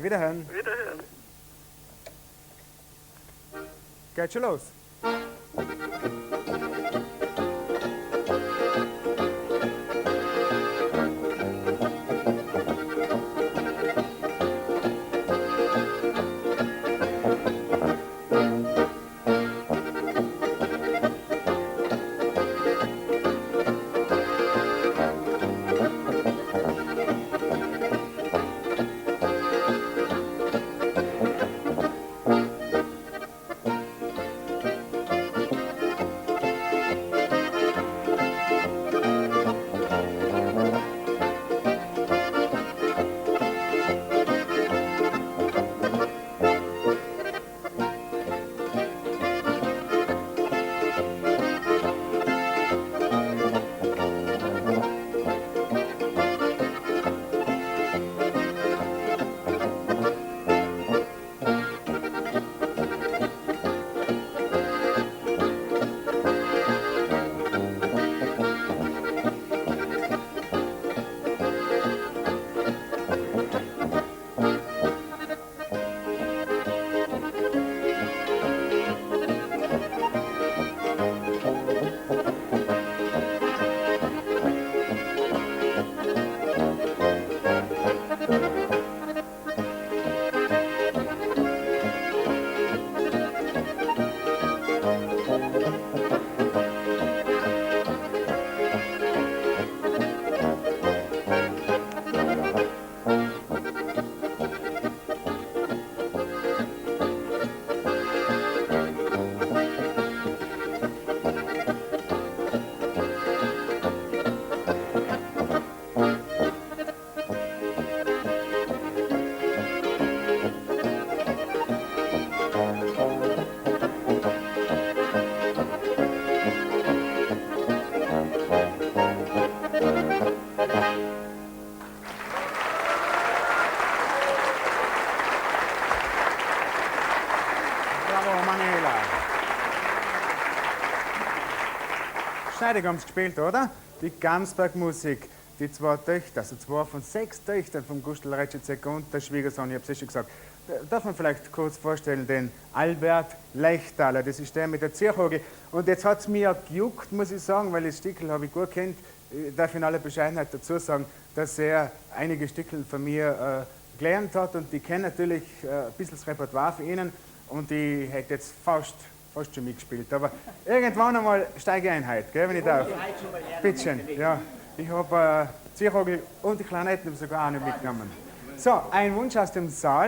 Wiederhören. Wiederhören. Geht schon los. Manuela. Schneidig haben sie gespielt, oder? Die Gamsbergmusik, die zwei Töchter, also zwei von 6 Töchtern vom Gustl, Retschitzegger und der Schwiegersohn, ich habe es schon gesagt. Darf man vielleicht kurz vorstellen, den Albert Lechthaler, das ist der mit der Zierhagel. Und jetzt hat es mich ja gejuckt, muss ich sagen, weil das Stickel habe ich gut kennt. Ich darf in aller Bescheidenheit dazu sagen, dass er einige Stickel von mir gelernt hat und ich kenne natürlich ein bisschen das Repertoire von ihnen und ich hätte jetzt fast schon mitgespielt. Aber irgendwann einmal steige ich ein heute, gell, wenn ich darf. Bitte schön, ja. Ich habe Zierhagel und die Klarinetten sogar auch noch mitgenommen. So, ein Wunsch aus dem Saal.